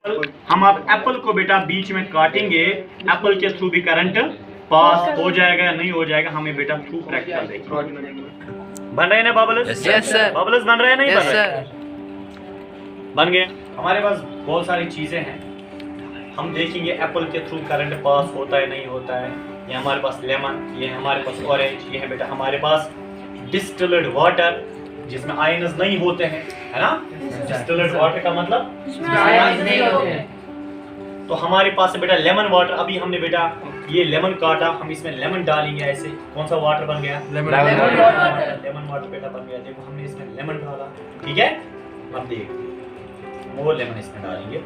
हम अब एप्पल को बेटा बीच में काटेंगे, एप्पल के थ्रू भी करंट पास हो जाएगा या नहीं हो जाएगा, हमें बेटा थ्रू प्रैक्टिकल देखेंगे। बन रहे हैं ना बबल्स? Yes sir. बबल्स बन रहे हैं नहीं? यस बन रहे? सर। बन गए। हमारे पास बहुत सारी चीजें हैं, हम देखेंगे एप्पल के थ्रू करंट पास होता है नहीं होता है। ये हमारे पास लेमन, ये हमारे पास ऑरेंज, ये है बेटा हमारे पास डिस्टिल्ड वाटर जिसमें आयंस नहीं होते हैं, है ना? डिस्टिल्ड वाटर का मतलब नहीं होते हैं। तो हमारे पास है बेटा लेमन वाटर। अभी हमने बेटा ये लेमन काटा, हम इसमें लेमन डालेंगे। ऐसे कौन सा वाटर बन गया? लेमन वाटर बेटा बन गया। देखो हमने इसमें लेमन डाला, ठीक है? अब देखो मोर लेमन इसमें डालेंगे।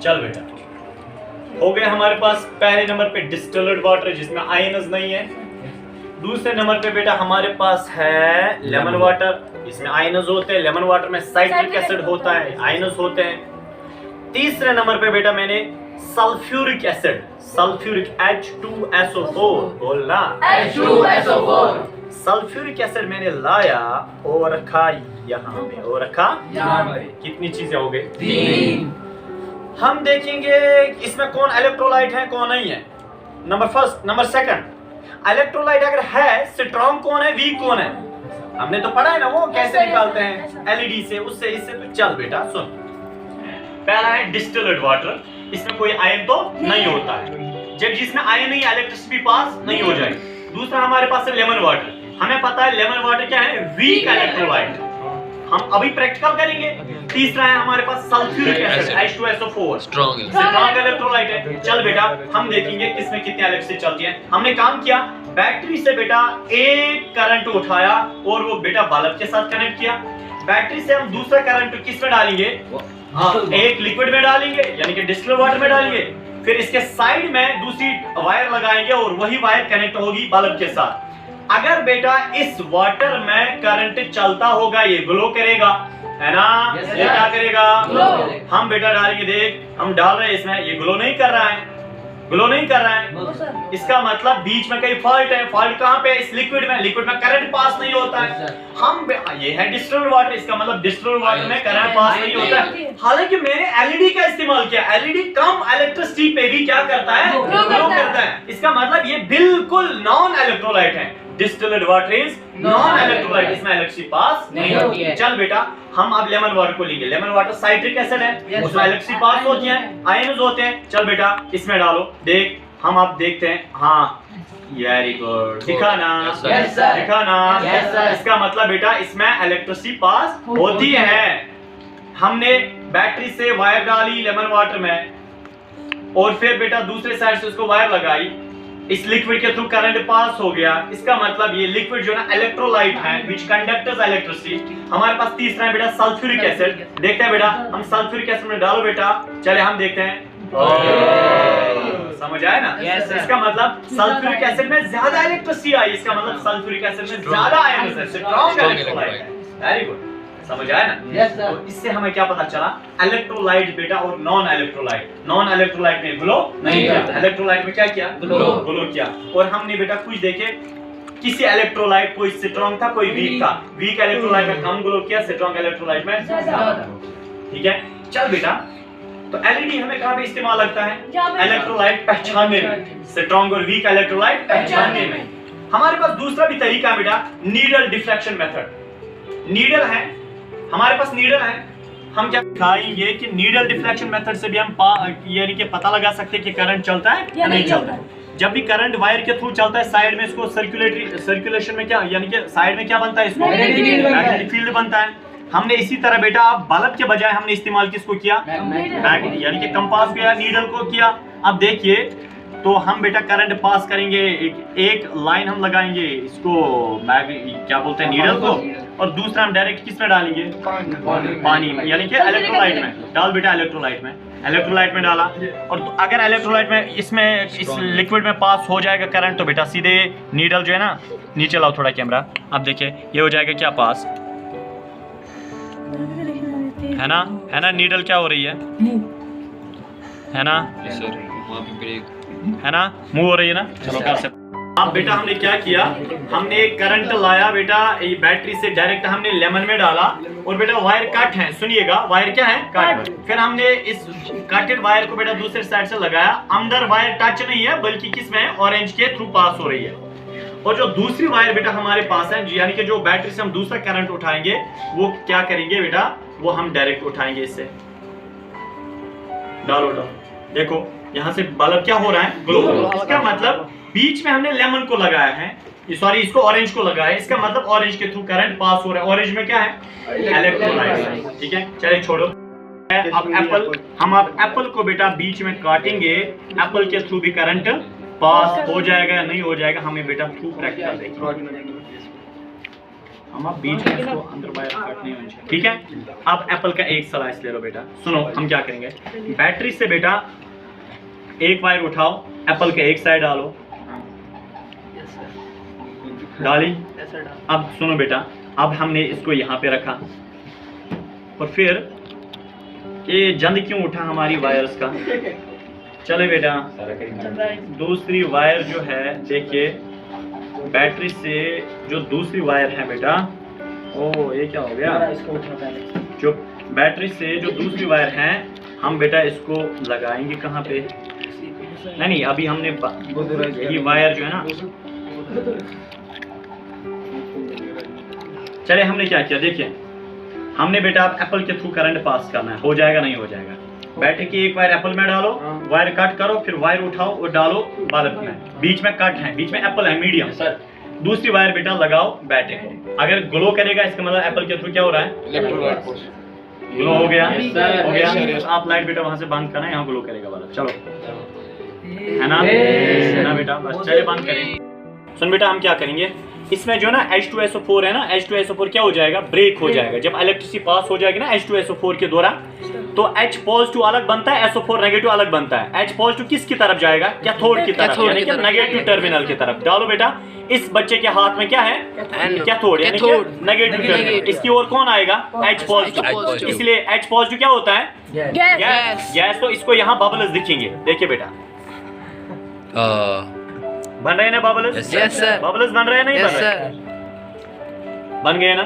चल बेटा हो गया हमारे पास पहले नंबर पे डिस्टिल्ड वाटर जिसमें आयंस नहीं है। दूसरे नंबर पे बेटा हमारे पास है लेमन वाटर, इसमें आयंस होते हैं। लेमन वाटर में साइट्रिक एसिड होता है, आयंस होते हैं। तीसरे नंबर पे बेटा मैंने सल्फ्यूरिक एसिड, सल्फ्यूरिक H2SO4 बोलना, H2SO4 सल्फ्यूरिक एसिड मैंने लाया और रखा यहाँ पे, और रखा यहाँ पे। कितनी चीजें हो गई? 3। हम देखेंगे इसमें कौन इलेक्ट्रोलाइट है कौन नहीं है। Number first, number second, electrolyte अगर है स्ट्रॉन्ग कौन है वीक कौन है? हमने तो पढ़ा है ना वो कैसे निकालते हैं एलईडी से, उससे इससे। तो चल बेटा सुन, पहला है डिस्टिल्ड वाटर, इसमें कोई आयन तो नहीं होता है, जब जिसमें आयन नहीं इलेक्ट्रिसिटी पास नहीं हो जाएगी। दूसरा हमारे पास है लेमन वाटर, हमें पता है लेमन वाटर क्या है? वीक इलेक्ट्रोलाइट, हम अभी प्रैक्टिकल करेंगे। तीसरा है हमारे पास sulphuric acid H2SO4, strong electrolyte है। चल बेटा हम देखेंगे किसमें कितनी इलेक्ट्रिसिटी चलती है। हमने काम किया, बैटरी से बेटा एक करंट उठाया और वो बेटा बल्ब के साथ कनेक्ट किया। बैटरी से हम दूसरा करंट किस में डालेंगे? एक लिक्विड में डालेंगे यानी कि डिस्टिल्ड वाटर में डालेंगे। फिर इसके साइड में दूसरी वायर लगाएंगे और वही वायर कनेक्ट होगी बल्ब के साथ। अगर बेटा इस वाटर में करंट चलता होगा ये ग्लो करेगा, है ना? ये क्या करेगा? हम बेटा डालेंगे, देख हम डाल रहे हैं इसमें, ये ग्लो नहीं कर रहा है, ग्लो नहीं कर रहा है। इसका मतलब बीच में कहीं फॉल्ट है। फॉल्ट कहाँ पे? इस लिक्विड में, लिक्विड में करंट पास नहीं होता है। हम ये है डिस्टिल्ड वाटर, इसका मतलब डिस्टिल्ड वाटर में करंट पास नहीं होता है। हालांकि मैंने एलईडी का इस्तेमाल किया, एलईडी कम इलेक्ट्रिसिटी पे भी क्या करता है? ग्लो करता है। इसका मतलब ये बिल्कुल नॉन इलेक्ट्रोलाइट है। Distilled water is non electrolyte, इसमें इलेक्ट्रिसिटी पास नहीं होती है। चल बेटा हम अब लेमन वाटर को लेंगे। लेमन वाटर साइट्रिक एसिड है, उसमें इलेक्ट्रिसिटी पास होती है, आयंस होते हैं। चल बेटा इसमें डालो, देख हम अब देखते हैं। हाँ वेरी गुड, दिखा ना? Yes sir. दिखा ना? Yes sir. इसका मतलब बेटा इसमें इलेक्ट्रिसिटी पास होती है। हमने बैटरी से वायर डाली लेमन वाटर में और फिर बेटा दूसरे साइड से उसको वायर लगाई, इस लिक्विड के थ्रू करंट पास हो गया। इसका मतलब ये लिक्विड जो है ना इलेक्ट्रोलाइट है व्हिच कंडक्टर्स इलेक्ट्रिसिटी। हमारे पास तीसरा है बेटा सल्फ्यूरिक एसिड। देखते हैं बेटा हम सल्फ्यूरिक एसिड में डालो बेटा, चले हम देखते हैं। समझ आया ना? yes, इसका मतलब सल्फ्यूरिक एसिड में ज्यादा इलेक्ट्रिसिटी आई, इसका मतलब सल्फ्यूरिक एसिड में ज्यादा आयंस है, स्ट्रांग इलेक्ट्रोलाइट है। वेरी गुड, समझ आया ना? yes, sir. तो इससे हमें क्या पता चला? इलेक्ट्रोलाइट बेटा और नॉन इलेक्ट्रोलाइट। नॉन इलेक्ट्रोलाइट में ग्लो नहीं करता, इलेक्ट्रोलाइट में क्या किया? ग्लो किया। और हमने बेटा कुछ देखे, किसी इलेक्ट्रोलाइट कोई स्ट्रांग था कोई वीक था। वीक इलेक्ट्रोलाइट में कम ग्लो किया, स्ट्रांग इलेक्ट्रोलाइट में ज्यादा। ठीक है चल बेटा, तो एलईडी हमें कहां पे इस्तेमाल लगता है? इलेक्ट्रोलाइट पहचानने में, स्ट्रांग और वीक इलेक्ट्रोलाइट पहचानने में। हमारे पास दूसरा भी तरीका बेटा नीडल डिफ्लेक्शन मेथड। नीडल है हमारे पास, नीडल है। हम क्या दिखाएंगे कि नीडल डिफ्लेक्शन मेथड से भी हम यानी कि पता लगा सकते हैं कि करंट चलता है या नहीं चलता है। जब भी करंट वायर के थ्रू चलता है साइड में इसको सर्कुलेशन में क्या यानी कि साइड में क्या बनता है? इसको मैग्नेटिक फील्ड बनता है। हमने इसी तरह बेटा अब बल्ब के बजाय हमने इस्तेमाल किसको किया? यानी कि कंपास को या नीडल को किया। अब देखिए तो हम बेटा करंट पास करेंगे, एक लाइन हम लगाएंगे इसको क्या बोलते हैं नीडल को, और दूसरा हम डायरेक्ट किस में डालेंगे? पानी में, यानी कि इलेक्ट्रोलाइट में। डाल बेटा इलेक्ट्रोलाइट में, इलेक्ट्रोलाइट में डाला। और अगर इलेक्ट्रोलाइट में इसमें इस लिक्विड में पास हो जाएगा करंट तो बेटा सीधे नीडल जो है ना, नीचे लाओ थोड़ा कैमरा, अब देखिए ये हो जाएगा क्या? पास, है ना? है ना? नीडल क्या हो रही है ना? है ना? मूव हो रही है ना? चलो कर सकते अब बेटा हमने क्या किया, हमने करंट लाया बेटा, ये बैटरी से डायरेक्ट हमने लेमन में डाला और बेटा वायर कट है, सुनिएगा वायर क्या है, कट। फिर हमने इस कटेड वायर को बेटा दूसरे साइड से लगाया, अंदर वायर टच नहीं है बल्कि किस में, ऑरेंज के थ्रू पास हो रही है। और जो दूसरी वायर बेटा हमारे पास है, यानी कि जो बैटरी से हम दूसरा करंट उठाएंगे वो क्या करेंगे बेटा, वो हम डायरेक्ट उठाएंगे इससे। डालो देखो यहाँ से बल्ब क्या हो रहा है, ग्लो। इसका मतलब बीच में हमने लेमन को लगाया है, सॉरी इसको ऑरेंज को लगाया है, इसका मतलब ऑरेंज के थ्रू करंट पास हो रहा है। ऑरेंज में क्या है, इलेक्ट्रोलाइट। ठीक है, चलिए छोड़ो। अब एप्पल, हम अब एप्पल को बेटा बीच में काटेंगे, एप्पल के थ्रू भी करंट पास हो जाएगा या नहीं हो जाएगा, हमें बेटा थ्रू प्रैक्टिकल देखेंगे। हम अब बीच में इसको अंदर बाहर काटने होंगे। ठीक है, अब एप्पल का एक स्लाइस ले लो बेटा। सुनो हम क्या करेंगे, बैटरी से बेटा एक वायर उठाओ, एप्पल के एक साइड डालो, डाली। अब सुनो बेटा, अब हमने इसको यहाँ पे रखा और फिर ये जंद क्यों उठा हमारी वायर्स का, चले बेटा दूसरी वायर जो है, देखिए बैटरी से जो दूसरी वायर है बेटा, ओ ये क्या हो गया, जो बैटरी से जो दूसरी वायर है हम बेटा इसको लगाएंगे कहाँ पे, नहीं अभी हमने ये वायर जो है ना, चले हमने क्या किया, देखिए हमने बेटा अब एप्पल के थ्रू करंट पास करना है, हो जाएगा नहीं हो जाएगा। बैटरी की एक वायर एप्पल में डालो, वायर कट करो, फिर वायर उठाओ और डालो बल्ब में, बीच में कट है, बीच में एप्पल है मीडियम, दूसरी वायर बेटा लगाओ बैटरी को, अगर ग्लो करेगा इसका मतलब एप्पल के थ्रू क्या हो रहा है, ग्लो हो गया, हो गया। आप लाइट बेटा वहां से बंद करना, यहाँ ग्लो करेगा बल्ब, चलो है ना बेटा, बस चलिए बंद करें। सुन बेटा हम क्या करेंगे, इसमें जो ना H2SO4 है ना, H2SO4 क्या हो जाएगा, ब्रेक हो जाएगा। जब इलेक्ट्रिसिटी पास हो जाएगी ना H2SO4 के द्वारा, तो H पॉजिटिव अलग बनता है, SO4 नेगेटिव अलग बनता है। H पॉजिटिव किसकी तरफ जाएगा, कैथोड की तरफ, यानी कि नेगेटिव टर्मिनल की तरफ। डालो बेटा, इस बच्चे के हाथ में क्या है, कैथोड यानी कि नेगेटिव टर्मिनल, इसकी ओर कौन आएगा, H पॉजिटिव। इसलिए H पॉजिटिव क्या होता है, गैस। तो इसको यहाँ बबल्स दिखेंगे, देखिए बेटा बन रहे हैं ना बबल्स, बबल्स बन रहे हैं, नहीं बन रहे, बन गए ना।